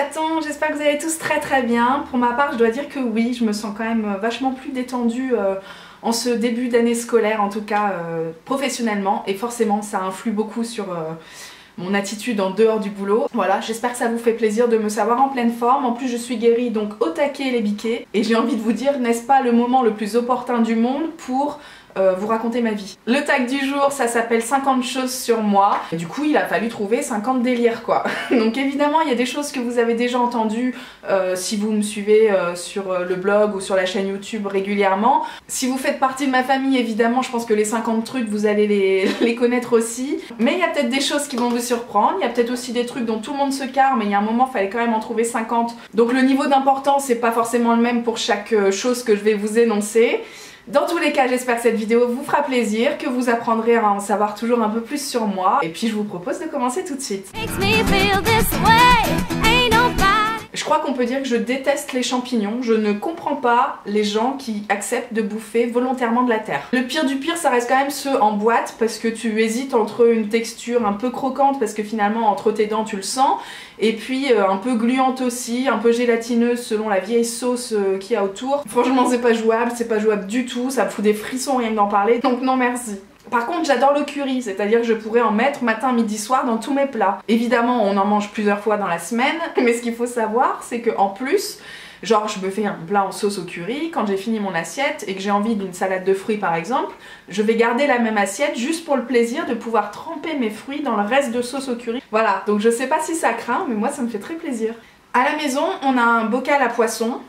chatons, j'espère que vous allez tous très bien. Pour ma part, je dois dire que oui, je me sens quand même vachement plus détendue en ce début d'année scolaire, en tout cas professionnellement, et forcément ça influe beaucoup sur mon attitude en dehors du boulot. Voilà, j'espère que ça vous fait plaisir de me savoir en pleine forme. En plus je suis guérie, donc au taquet les biquets, et j'ai envie de vous dire, n'est-ce pas le moment le plus opportun du monde pour vous raconter ma vie. Le tag du jour, ça s'appelle 50 choses sur moi. Et du coup, il a fallu trouver 50 délires quoi. Donc évidemment, il y a des choses que vous avez déjà entendues si vous me suivez sur le blog ou sur la chaîne YouTube régulièrement. Si vous faites partie de ma famille, évidemment, je pense que les 50 trucs, vous allez les connaître aussi. Mais il y a peut-être des choses qui vont vous surprendre. Il y a peut-être aussi des trucs dont tout le monde se carre, mais il y a un moment, il fallait quand même en trouver 50. Donc le niveau d'importance, c'est pas forcément le même pour chaque chose que je vais vous énoncer. Dans tous les cas, j'espère que cette vidéo vous fera plaisir, que vous apprendrez à en savoir toujours un peu plus sur moi. Et puis je vous propose de commencer tout de suite. Je crois qu'on peut dire que je déteste les champignons. Je ne comprends pas les gens qui acceptent de bouffer volontairement de la terre. Le pire du pire, ça reste quand même ceux en boîte, parce que tu hésites entre une texture un peu croquante, parce que finalement entre tes dents tu le sens, et puis un peu gluante aussi, un peu gélatineuse selon la vieille sauce qu'il y a autour. Franchement c'est pas jouable du tout, ça me fout des frissons rien que d'en parler, donc non merci. Par contre j'adore le curry, c'est-à-dire que je pourrais en mettre matin, midi, soir dans tous mes plats. Évidemment on en mange plusieurs fois dans la semaine, mais ce qu'il faut savoir c'est qu'en plus, genre je me fais un plat en sauce au curry, quand j'ai fini mon assiette et que j'ai envie d'une salade de fruits par exemple, je vais garder la même assiette juste pour le plaisir de pouvoir tremper mes fruits dans le reste de sauce au curry. Voilà, donc je sais pas si ça craint, mais moi ça me fait très plaisir. À la maison, on a un bocal à poisson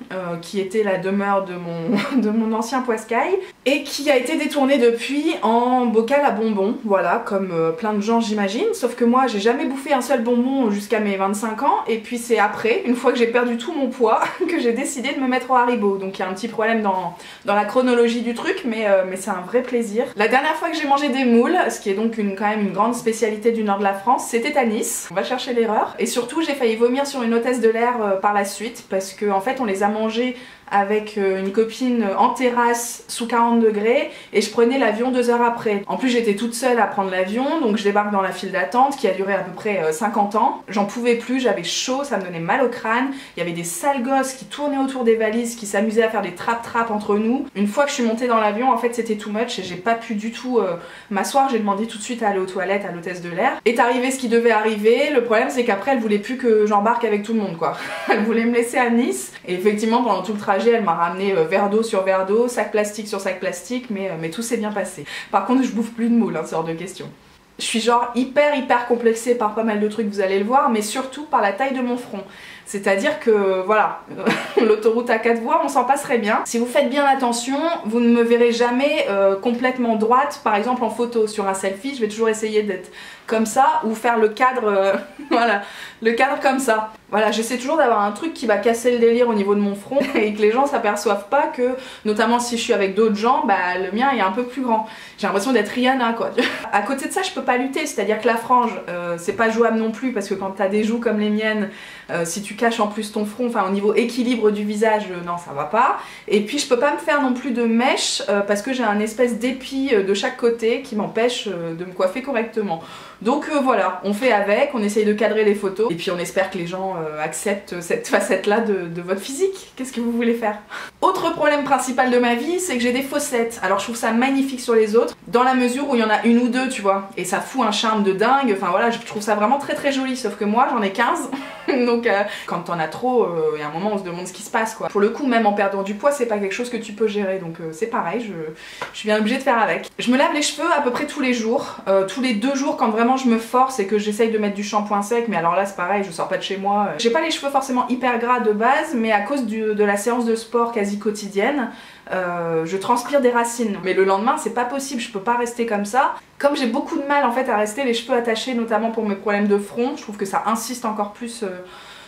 qui était la demeure de mon ancien poiscaille et qui a été détourné depuis en bocal à bonbons, voilà, comme plein de gens j'imagine, sauf que moi j'ai jamais bouffé un seul bonbon jusqu'à mes 25 ans et puis c'est après, une fois que j'ai perdu tout mon poids, que j'ai décidé de me mettre au Haribo. Donc il y a un petit problème dans la chronologie du truc, mais c'est un vrai plaisir. La dernière fois que j'ai mangé des moules, ce qui est donc quand même une grande spécialité du nord de la France, c'était à Nice. On va chercher l'erreur. Et surtout j'ai failli vomir sur une hôtesse de l'air par la suite parce qu'en fait on les a mangés avec une copine en terrasse sous 40 degrés et je prenais l'avion 2 heures après. En plus j'étais toute seule à prendre l'avion, donc je débarque dans la file d'attente qui a duré à peu près 50 ans. J'en pouvais plus, j'avais chaud, ça me donnait mal au crâne. Il y avait des sales gosses qui tournaient autour des valises, qui s'amusaient à faire des trap-trap entre nous. Une fois que je suis montée dans l'avion, en fait c'était too much et j'ai pas pu du tout m'asseoir. J'ai demandé tout de suite à aller aux toilettes à l'hôtesse de l'air. Est arrivé ce qui devait arriver. Le problème c'est qu'après elle voulait plus que j'embarque avec tout le monde quoi. Elle voulait me laisser à Nice et effectivement pendant tout le trajet elle m'a ramené verre d'eau sur verre d'eau, sac plastique sur sac plastique, mais tout s'est bien passé. Par contre je bouffe plus de moules, hein, c'est hors de question. Je suis genre hyper complexée par pas mal de trucs, vous allez le voir, mais surtout par la taille de mon front. C'est-à-dire que voilà, l'autoroute à 4 voies, on s'en passerait bien. Si vous faites bien attention, vous ne me verrez jamais complètement droite, par exemple en photo. Sur un selfie, je vais toujours essayer d'être comme ça ou faire le cadre, voilà, le cadre comme ça. Voilà, j'essaie toujours d'avoir un truc qui va casser le délire au niveau de mon front et que les gens s'aperçoivent pas que, notamment si je suis avec d'autres gens, bah le mien est un peu plus grand. J'ai l'impression d'être Rihanna quoi. À côté de ça, je peux pas lutter, c'est-à-dire que la frange, c'est pas jouable non plus parce que quand t'as des joues comme les miennes, si tu caches en plus ton front, enfin au niveau équilibre du visage, non ça va pas. Et puis je peux pas me faire non plus de mèche parce que j'ai un espèce d'épi de chaque côté qui m'empêche de me coiffer correctement. Donc voilà, on fait avec, on essaye de cadrer les photos et puis on espère que les gens acceptent cette facette là de votre physique. Qu'est-ce que vous voulez faire? Autre problème principal de ma vie, c'est que j'ai des fossettes. Alors je trouve ça magnifique sur les autres, dans la mesure où il y en a une ou deux tu vois, et ça fout un charme de dingue, enfin voilà, je trouve ça vraiment très joli, sauf que moi j'en ai 15, donc quand t'en as trop, il y a un moment on se demande ce qui se passe quoi. Pour le coup même en perdant du poids c'est pas quelque chose que tu peux gérer, donc c'est pareil, je suis bien obligée de faire avec. Je me lave les cheveux à peu près tous les jours, tous les 2 jours quand vraiment je me force et que j'essaye de mettre du shampoing sec, mais alors là c'est pareil, je sors pas de chez moi. J'ai pas les cheveux forcément hyper gras de base, mais à cause de la séance de sport quasi quotidienne, je transpire des racines. Mais le lendemain c'est pas possible, je peux pas rester comme ça. Comme j'ai beaucoup de mal en fait à rester les cheveux attachés, notamment pour mes problèmes de front, je trouve que ça insiste encore plus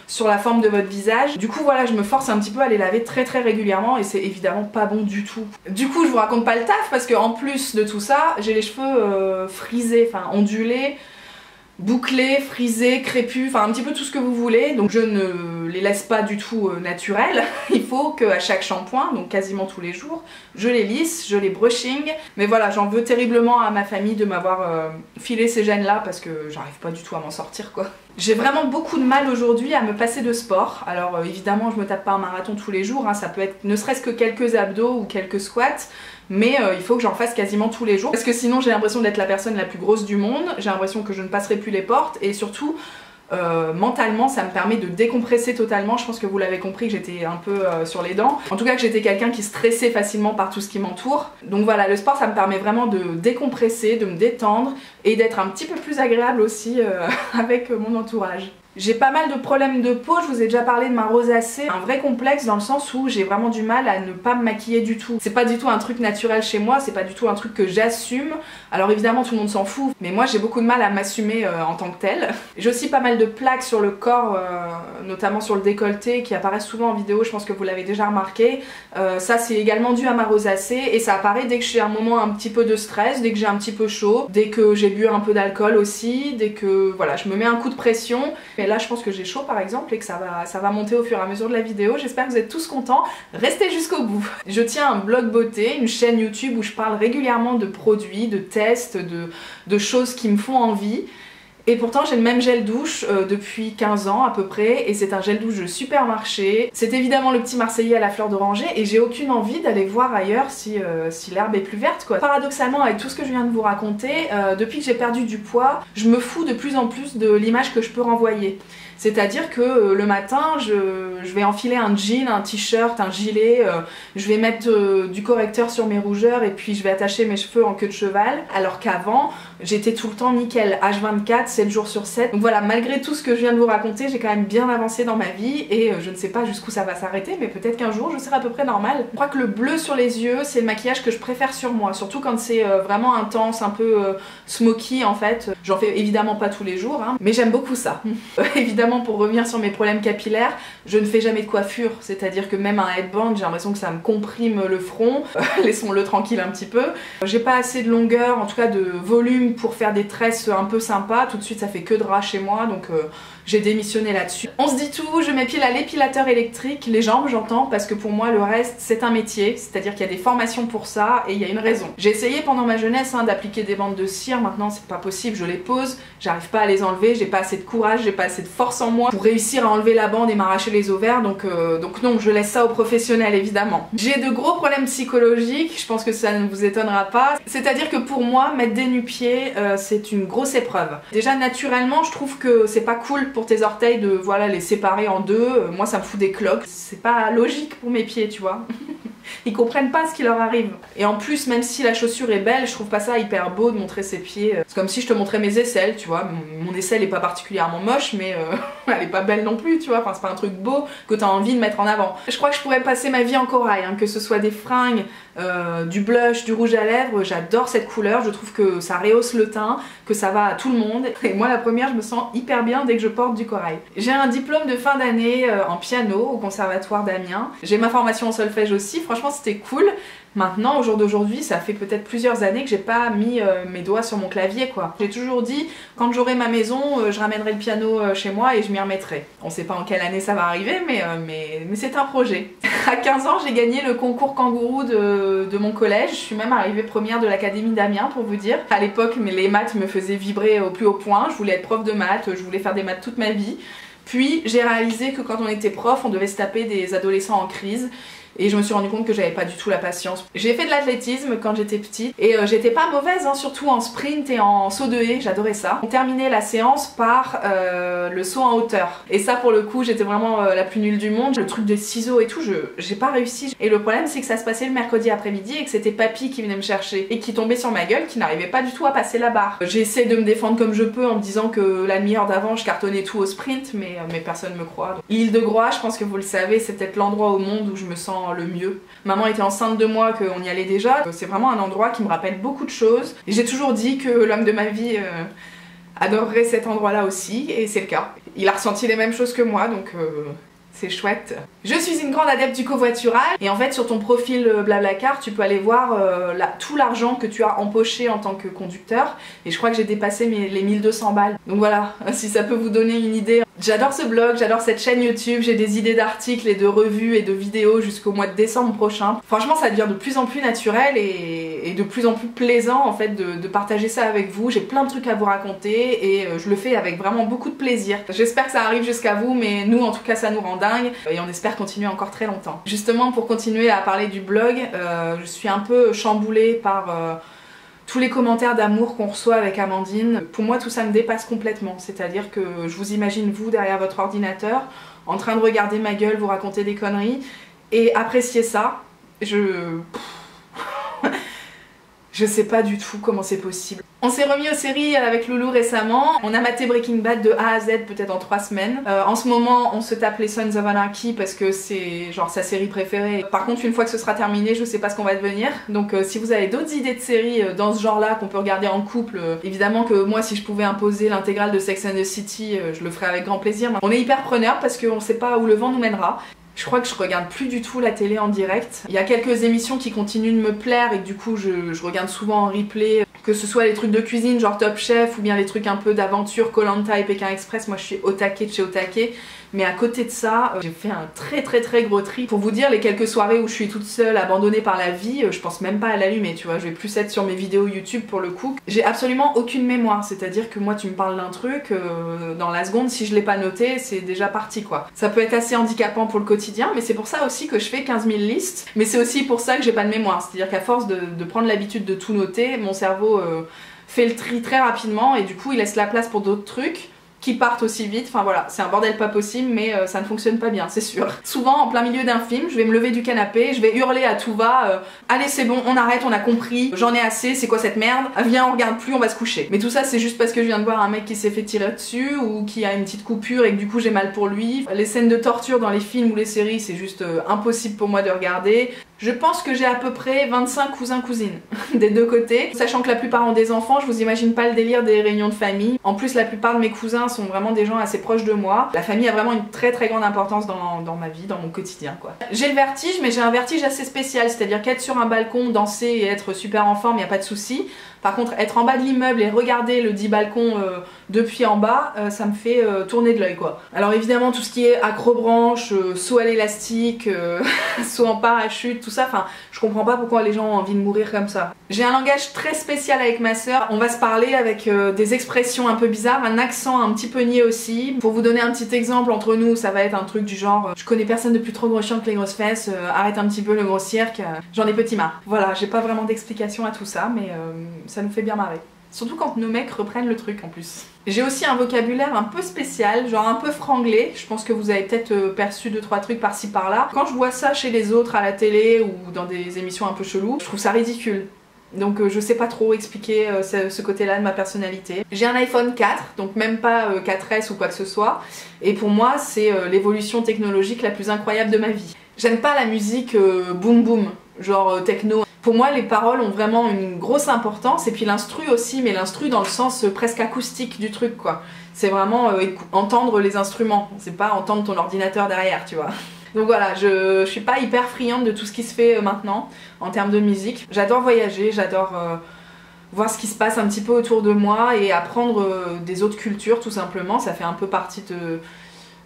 sur la forme de votre visage. Du coup voilà, je me force un petit peu à les laver très régulièrement et c'est évidemment pas bon du tout. Du coup je vous raconte pas le taf parce que en plus de tout ça, j'ai les cheveux frisés, enfin ondulés. bouclés, frisés, crépus, enfin un petit peu tout ce que vous voulez. Donc je ne les laisse pas du tout naturels. Il faut qu'à chaque shampoing, donc quasiment tous les jours, je les lisse, je les brushing. Mais voilà, j'en veux terriblement à ma famille de m'avoir filé ces gènes là parce que j'arrive pas du tout à m'en sortir quoi. J'ai vraiment beaucoup de mal aujourd'hui à me passer de sport. Alors évidemment je me tape pas un marathon tous les jours, hein. Ça peut être ne serait-ce que quelques abdos ou quelques squats. Mais il faut que j'en fasse quasiment tous les jours parce que sinon j'ai l'impression d'être la personne la plus grosse du monde, j'ai l'impression que je ne passerai plus les portes et surtout mentalement ça me permet de décompresser totalement. Je pense que vous l'avez compris que j'étais un peu sur les dents, en tout cas que j'étais quelqu'un qui stressait facilement par tout ce qui m'entoure. Donc voilà, le sport ça me permet vraiment de décompresser, de me détendre et d'être un petit peu plus agréable aussi avec mon entourage. J'ai pas mal de problèmes de peau, je vous ai déjà parlé de ma rosacée, un vrai complexe dans le sens où j'ai vraiment du mal à ne pas me maquiller du tout. C'est pas du tout un truc naturel chez moi, c'est pas du tout un truc que j'assume. Alors évidemment tout le monde s'en fout, mais moi j'ai beaucoup de mal à m'assumer en tant que telle. J'ai aussi pas mal de plaques sur le corps, notamment sur le décolleté, qui apparaissent souvent en vidéo, je pense que vous l'avez déjà remarqué. Ça c'est également dû à ma rosacée et ça apparaît dès que j'ai un moment un petit peu de stress, dès que j'ai un petit peu chaud, dès que j'ai bu un peu d'alcool aussi, dès que voilà, je me mets un coup de pression. Et là je pense que j'ai chaud par exemple et que ça va monter au fur et à mesure de la vidéo. J'espère que vous êtes tous contents, restez jusqu'au bout. Je tiens un blog beauté, une chaîne YouTube où je parle régulièrement de produits, de tests, de choses qui me font envie. Et pourtant j'ai le même gel douche depuis 15 ans à peu près et c'est un gel douche de supermarché. C'est évidemment le petit Marseillais à la fleur d'oranger et j'ai aucune envie d'aller voir ailleurs si l'herbe est plus verte quoi. Paradoxalement avec tout ce que je viens de vous raconter, depuis que j'ai perdu du poids, je me fous de plus en plus de l'image que je peux renvoyer. C'est-à-dire que le matin, je vais enfiler un jean, un t-shirt, un gilet, je vais mettre du correcteur sur mes rougeurs et puis je vais attacher mes cheveux en queue de cheval. Alors qu'avant, j'étais tout le temps nickel, H24, 7 jours sur 7. Donc voilà, malgré tout ce que je viens de vous raconter, j'ai quand même bien avancé dans ma vie et je ne sais pas jusqu'où ça va s'arrêter, mais peut-être qu'un jour je serai à peu près normale. Je crois que le bleu sur les yeux, c'est le maquillage que je préfère sur moi, surtout quand c'est vraiment intense, un peu smoky en fait. J'en fais évidemment pas tous les jours, hein, mais j'aime beaucoup ça. Évidemment, pour revenir sur mes problèmes capillaires, je ne fais jamais de coiffure, c'est-à-dire que même un headband, j'ai l'impression que ça me comprime le front. Laissons-le tranquille un petit peu. J'ai pas assez de longueur, en tout cas de volume pour faire des tresses un peu sympas. Tout de suite ça fait que de ras chez moi, donc j'ai démissionné là-dessus. On se dit tout, je m'épile à l'épilateur électrique, les jambes j'entends, parce que pour moi le reste c'est un métier, c'est-à-dire qu'il y a des formations pour ça et il y a une raison. J'ai essayé pendant ma jeunesse d'appliquer des bandes de cire, maintenant c'est pas possible, je les pose, j'arrive pas à les enlever, j'ai pas assez de courage, j'ai pas assez de force en moi pour réussir à enlever la bande et m'arracher les ovaires, donc non, je laisse ça aux professionnels évidemment. J'ai de gros problèmes psychologiques, je pense que ça ne vous étonnera pas, c'est-à-dire que pour moi mettre des nu-pieds c'est une grosse épreuve. Déjà naturellement je trouve que c'est pas cool pour tes orteils de voilà les séparer en deux, moi ça me fout des cloques, c'est pas logique pour mes pieds tu vois. Ils comprennent pas ce qui leur arrive. Et en plus, même si la chaussure est belle, je trouve pas ça hyper beau de montrer ses pieds. C'est comme si je te montrais mes aisselles, tu vois. Mon aisselle est pas particulièrement moche, mais elle est pas belle non plus, tu vois. Enfin, c'est pas un truc beau que t'as envie de mettre en avant. Je crois que je pourrais passer ma vie en corail, hein, que ce soit des fringues, du blush, du rouge à lèvres. J'adore cette couleur, je trouve que ça rehausse le teint, que ça va à tout le monde. Et moi, la première, je me sens hyper bien dès que je porte du corail. J'ai un diplôme de fin d'année en piano au conservatoire d'Amiens. J'ai ma formation en solfège aussi. Franchement c'était cool. Maintenant, au jour d'aujourd'hui, ça fait peut-être plusieurs années que j'ai pas mis mes doigts sur mon clavier quoi. J'ai toujours dit, quand j'aurai ma maison, je ramènerai le piano chez moi et je m'y remettrai. On sait pas en quelle année ça va arriver, mais c'est un projet. À 15 ans, j'ai gagné le concours kangourou de mon collège. Je suis même arrivée première de l'académie d'Amiens pour vous dire. À l'époque, les maths me faisaient vibrer au plus haut point. Je voulais être prof de maths, je voulais faire des maths toute ma vie. Puis j'ai réalisé que quand on était prof, on devait se taper des adolescents en crise. Et je me suis rendu compte que j'avais pas du tout la patience. J'ai fait de l'athlétisme quand j'étais petite et j'étais pas mauvaise, hein, surtout en sprint et en saut de haie, j'adorais ça. On terminait la séance par le saut en hauteur. Et ça pour le coup j'étais vraiment la plus nulle du monde. Le truc des ciseaux et tout, j'ai pas réussi. Et le problème c'est que ça se passait le mercredi après-midi et que c'était papy qui venait me chercher et qui tombait sur ma gueule, qui n'arrivait pas du tout à passer la barre. J'ai essayé de me défendre comme je peux en me disant que la demi-heure d'avant je cartonnais tout au sprint, mais personne me croit. L'île de Groix, je pense que vous le savez, c'est peut-être l'endroit au monde où je me sens le mieux. Maman était enceinte de moi, qu'on y allait déjà. C'est vraiment un endroit qui me rappelle beaucoup de choses. Et j'ai toujours dit que l'homme de ma vie adorerait cet endroit-là aussi, et c'est le cas. Il a ressenti les mêmes choses que moi, donc C'est chouette. Je suis une grande adepte du covoiturage et en fait sur ton profil Blablacar tu peux aller voir tout l'argent que tu as empoché en tant que conducteur et je crois que j'ai dépassé les 1200 balles. Donc voilà, si ça peut vous donner une idée. J'adore ce blog, j'adore cette chaîne YouTube, j'ai des idées d'articles et de revues et de vidéos jusqu'au mois de décembre prochain. Franchement ça devient de plus en plus naturel et de plus en plus plaisant en fait de partager ça avec vous. J'ai plein de trucs à vous raconter et je le fais avec vraiment beaucoup de plaisir. J'espère que ça arrive jusqu'à vous mais nous en tout cas ça nous rend dingue et on espère continuer encore très longtemps. Justement pour continuer à parler du blog, je suis un peu chamboulée par tous les commentaires d'amour qu'on reçoit avec Amandine. Pour moi tout ça me dépasse complètement, c'est-à-dire que je vous imagine vous derrière votre ordinateur en train de regarder ma gueule, vous raconter des conneries et apprécier ça. Je sais pas du tout comment c'est possible. On s'est remis aux séries avec Loulou récemment. On a maté Breaking Bad de A à Z peut-être en 3 semaines. En ce moment, on se tape les Sons of Anarchy parce que c'est genre sa série préférée. Par contre, une fois que ce sera terminé, je sais pas ce qu'on va devenir. Donc si vous avez d'autres idées de séries dans ce genre-là qu'on peut regarder en couple, évidemment que moi, si je pouvais imposer l'intégrale de Sex and the City, je le ferais avec grand plaisir. On est hyper preneurs parce qu'on sait pas où le vent nous mènera. Je crois que je regarde plus du tout la télé en direct. Il y a quelques émissions qui continuent de me plaire et que du coup je regarde souvent en replay. Que ce soit les trucs de cuisine genre Top Chef ou bien les trucs un peu d'aventure, Koh-Lanta et Pékin Express, moi je suis au taquet de chez au taquet. Mais à côté de ça, j'ai fait un très gros tri. Pour vous dire, les quelques soirées où je suis toute seule, abandonnée par la vie, je pense même pas à l'allumer, tu vois. Je vais plus être sur mes vidéos YouTube pour le coup. J'ai absolument aucune mémoire, c'est-à-dire que moi tu me parles d'un truc, dans la seconde, si je l'ai pas noté, c'est déjà parti quoi. Ça peut être assez handicapant pour le quotidien, mais c'est pour ça aussi que je fais 15 000 listes. Mais c'est aussi pour ça que j'ai pas de mémoire, c'est-à-dire qu'à force de prendre l'habitude de tout noter, mon cerveau fait le tri très rapidement et du coup il laisse la place pour d'autres trucs qui partent aussi vite, enfin voilà, c'est un bordel pas possible mais ça ne fonctionne pas bien, c'est sûr. Souvent en plein milieu d'un film, je vais me lever du canapé, je vais hurler à tout va, allez c'est bon, on arrête, on a compris, j'en ai assez, c'est quoi cette merde, viens on regarde plus, on va se coucher. Mais tout ça c'est juste parce que je viens de voir un mec qui s'est fait tirer dessus ou qui a une petite coupure et que du coup j'ai mal pour lui. Les scènes de torture dans les films ou les séries c'est juste impossible pour moi de regarder. Je pense que j'ai à peu près 25 cousins-cousines des deux côtés. Sachant que la plupart ont des enfants, je vous imagine pas le délire des réunions de famille. En plus, la plupart de mes cousins sont vraiment des gens assez proches de moi. La famille a vraiment une très grande importance dans ma vie, dans mon quotidien quoi. J'ai le vertige, mais j'ai un vertige assez spécial, c'est-à-dire qu'être sur un balcon, danser et être super en forme, y a pas de souci. Par contre, être en bas de l'immeuble et regarder le dit balcon depuis en bas, ça me fait tourner de l'œil quoi. Alors évidemment, tout ce qui est accrobranche, saut à l'élastique, saut en parachute, tout ça, enfin, je comprends pas pourquoi les gens ont envie de mourir comme ça. J'ai un langage très spécial avec ma sœur. On va se parler avec des expressions un peu bizarres, un accent un petit peu niais aussi. Pour vous donner un petit exemple, entre nous, ça va être un truc du genre je connais personne de plus trop gros chiant que les grosses fesses, arrête un petit peu le gros cirque, j'en ai petit marre. Voilà, j'ai pas vraiment d'explication à tout ça, mais ça nous fait bien marrer. Surtout quand nos mecs reprennent le truc en plus. J'ai aussi un vocabulaire un peu spécial, genre un peu franglais. Je pense que vous avez peut-être perçu 2-3 trucs par-ci par-là. Quand je vois ça chez les autres à la télé ou dans des émissions un peu cheloues, je trouve ça ridicule. Donc je sais pas trop expliquer ce côté-là de ma personnalité. J'ai un iPhone 4, donc même pas 4S ou quoi que ce soit. Et pour moi, c'est l'évolution technologique la plus incroyable de ma vie. J'aime pas la musique boom boom, genre techno. Pour moi, les paroles ont vraiment une grosse importance, et puis l'instru aussi, mais l'instru dans le sens presque acoustique du truc, quoi. C'est vraiment entendre les instruments, c'est pas entendre ton ordinateur derrière, tu vois. Donc voilà, je suis pas hyper friande de tout ce qui se fait maintenant, en termes de musique. J'adore voyager, j'adore voir ce qui se passe un petit peu autour de moi, et apprendre des autres cultures, tout simplement. Ça fait un peu partie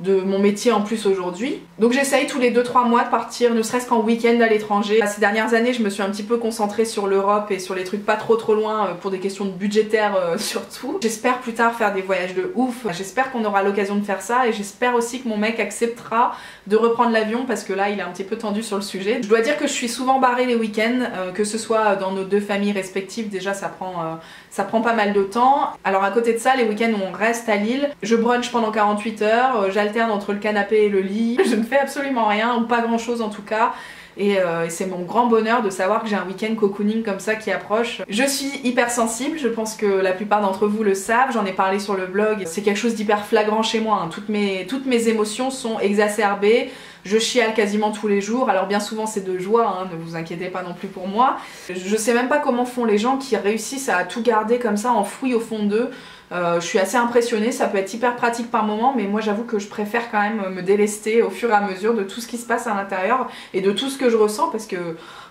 de mon métier en plus aujourd'hui. Donc j'essaye tous les 2-3 mois de partir, ne serait-ce qu'en week-end à l'étranger. Ces dernières années, je me suis un petit peu concentrée sur l'Europe et sur les trucs pas trop loin pour des questions budgétaires surtout. J'espère plus tard faire des voyages de ouf. J'espère qu'on aura l'occasion de faire ça et j'espère aussi que mon mec acceptera de reprendre l'avion parce que là, il est un petit peu tendu sur le sujet. Je dois dire que je suis souvent barrée les week-ends, que ce soit dans nos deux familles respectives. Déjà, ça prend pas mal de temps. Alors à côté de ça, les week-ends où on reste à Lille, je brunch pendant 48 heures, j'alterne entre le canapé et le lit, je ne fais absolument rien, ou pas grand chose en tout cas. Et c'est mon grand bonheur de savoir que j'ai un week-end cocooning comme ça qui approche. Je suis hypersensible, je pense que la plupart d'entre vous le savent, j'en ai parlé sur le blog. C'est quelque chose d'hyper flagrant chez moi, hein. Toutes mes émotions sont exacerbées. Je chiale quasiment tous les jours, alors bien souvent c'est de joie, hein, ne vous inquiétez pas non plus pour moi. Je sais même pas comment font les gens qui réussissent à tout garder comme ça enfoui au fond d'eux. Je suis assez impressionnée, ça peut être hyper pratique par moment, mais moi j'avoue que je préfère quand même me délester au fur et à mesure de tout ce qui se passe à l'intérieur et de tout ce que je ressens parce que,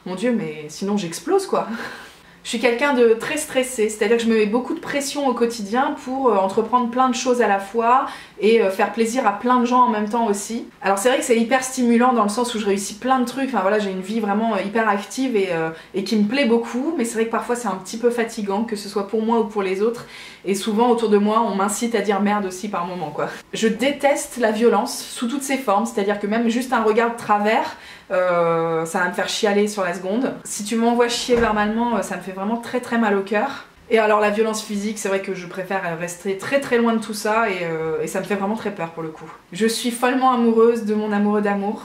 mon Dieu, mais sinon j'explose quoi. Je suis quelqu'un de très stressé, c'est-à-dire que je me mets beaucoup de pression au quotidien pour entreprendre plein de choses à la fois et faire plaisir à plein de gens en même temps aussi. Alors c'est vrai que c'est hyper stimulant dans le sens où je réussis plein de trucs, enfin voilà, j'ai une vie vraiment hyper active et qui me plaît beaucoup, mais c'est vrai que parfois c'est un petit peu fatigant, que ce soit pour moi ou pour les autres, et souvent autour de moi on m'incite à dire merde aussi par moment quoi. Je déteste la violence sous toutes ses formes, c'est-à-dire que même juste un regard de travers, ça va me faire chialer sur la seconde. Si tu m'envoies chier verbalement, ça me fait vraiment très très mal au cœur. Et alors la violence physique, c'est vrai que je préfère rester très très loin de tout ça et ça me fait vraiment très peur pour le coup. Je suis follement amoureuse de mon amoureux d'amour.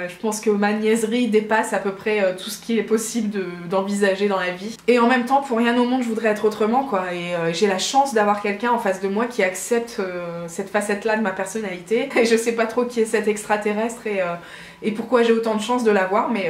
Je pense que ma niaiserie dépasse à peu près tout ce qui est possible d'envisager dans la vie. Et en même temps, pour rien au monde, je voudrais être autrement quoi. Et j'ai la chance d'avoir quelqu'un en face de moi qui accepte cette facette-là de ma personnalité. Et je sais pas trop qui est cet extraterrestre et pourquoi j'ai autant de chance de l'avoir, mais...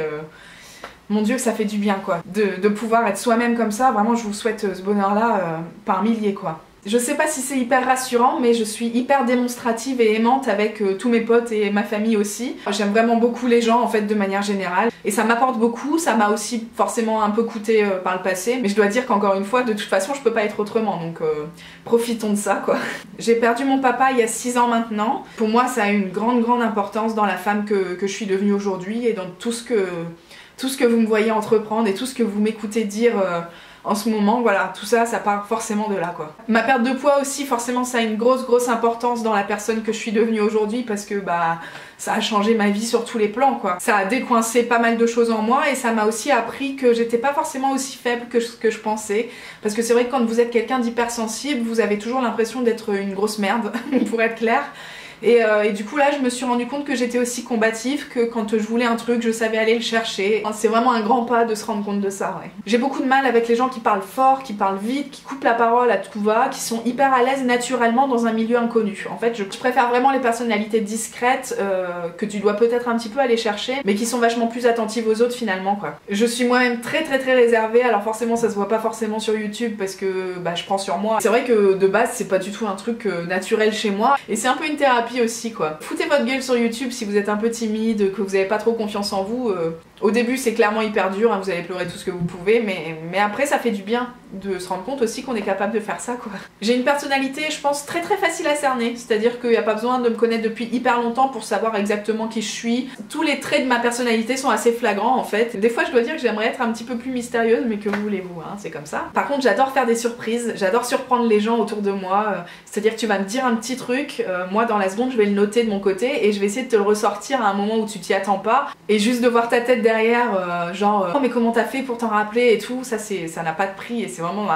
Mon Dieu, ça fait du bien quoi, de pouvoir être soi-même comme ça, vraiment je vous souhaite ce bonheur-là par milliers quoi. Je sais pas si c'est hyper rassurant, mais je suis hyper démonstrative et aimante avec tous mes potes et ma famille aussi. J'aime vraiment beaucoup les gens en fait de manière générale, et ça m'apporte beaucoup, ça m'a aussi forcément un peu coûté par le passé, mais je dois dire qu'encore une fois, de toute façon je peux pas être autrement, donc profitons de ça quoi. J'ai perdu mon papa il y a 6 ans maintenant. Pour moi ça a une grande importance dans la femme que je suis devenue aujourd'hui et dans tout ce que vous me voyez entreprendre et tout ce que vous m'écoutez dire en ce moment, voilà, tout ça, ça part forcément de là quoi. Ma perte de poids aussi, forcément ça a une grosse importance dans la personne que je suis devenue aujourd'hui parce que bah ça a changé ma vie sur tous les plans quoi. Ça a décoincé pas mal de choses en moi et ça m'a aussi appris que j'étais pas forcément aussi faible que ce que je pensais, parce que c'est vrai que quand vous êtes quelqu'un d'hypersensible, vous avez toujours l'impression d'être une grosse merde, pour être clair. Et du coup là je me suis rendu compte que j'étais aussi combative, que quand je voulais un truc je savais aller le chercher. C'est vraiment un grand pas de se rendre compte de ça, ouais. J'ai beaucoup de mal avec les gens qui parlent fort, qui parlent vite, qui coupent la parole à tout va, qui sont hyper à l'aise naturellement dans un milieu inconnu. En fait je préfère vraiment les personnalités discrètes que tu dois peut-être un petit peu aller chercher, mais qui sont vachement plus attentives aux autres finalement quoi. Je suis moi-même très réservée, alors forcément ça se voit pas forcément sur YouTube parce que bah, je prends sur moi. C'est vrai que de base c'est pas du tout un truc naturel chez moi, et c'est un peu une thérapie aussi quoi. Foutez votre gueule sur YouTube si vous êtes un peu timide, que vous avez pas trop confiance en vous. Au début c'est clairement hyper dur, hein, vous allez pleurer tout ce que vous pouvez, mais après ça fait du bien de se rendre compte aussi qu'on est capable de faire ça quoi. J'ai une personnalité je pense très facile à cerner, c'est-à-dire qu'il n'y a pas besoin de me connaître depuis hyper longtemps pour savoir exactement qui je suis. Tous les traits de ma personnalité sont assez flagrants en fait. Des fois je dois dire que j'aimerais être un petit peu plus mystérieuse, mais que voulez-vous, hein, c'est comme ça. Par contre j'adore faire des surprises, j'adore surprendre les gens autour de moi, c'est-à-dire que tu vas me dire un petit truc, moi dans la seconde je vais le noter de mon côté et je vais essayer de te le ressortir à un moment où tu t'y attends pas, et juste de voir ta tête derrière genre oh mais comment t'as fait pour t'en rappeler et tout, ça n'a pas de prix et c'est vraiment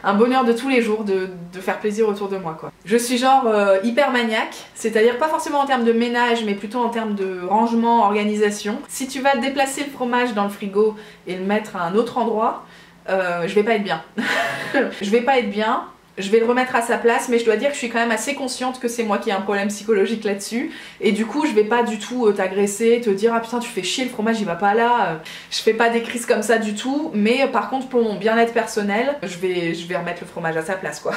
un bonheur de tous les jours de faire plaisir autour de moi quoi. Je suis genre hyper maniaque, c'est-à-dire pas forcément en termes de ménage mais plutôt en termes de rangement, organisation. Si tu vas déplacer le fromage dans le frigo et le mettre à un autre endroit, je vais pas être bien. Je vais pas être bien. Je vais le remettre à sa place, mais je dois dire que je suis quand même assez consciente que c'est moi qui ai un problème psychologique là-dessus, et du coup je vais pas du tout t'agresser, te dire ah putain tu fais chier, le fromage il va pas là, je fais pas des crises comme ça du tout, mais par contre pour mon bien-être personnel, je vais remettre le fromage à sa place quoi.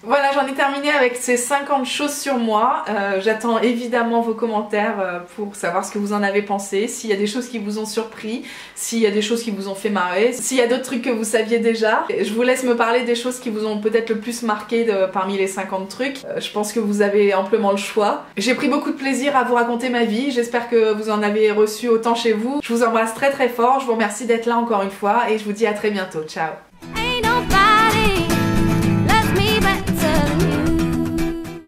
Voilà, j'en ai terminé avec ces 50 choses sur moi. J'attends évidemment vos commentaires pour savoir ce que vous en avez pensé, s'il y a des choses qui vous ont surpris, s'il y a des choses qui vous ont fait marrer, s'il y a d'autres trucs que vous saviez déjà. Je vous laisse me parler des choses qui vous ont peut-être le plus marqué parmi les 50 trucs. Je pense que vous avez amplement le choix. J'ai pris beaucoup de plaisir à vous raconter ma vie, j'espère que vous en avez reçu autant chez vous. Je vous embrasse très fort, je vous remercie d'être là encore une fois et je vous dis à très bientôt. Ciao.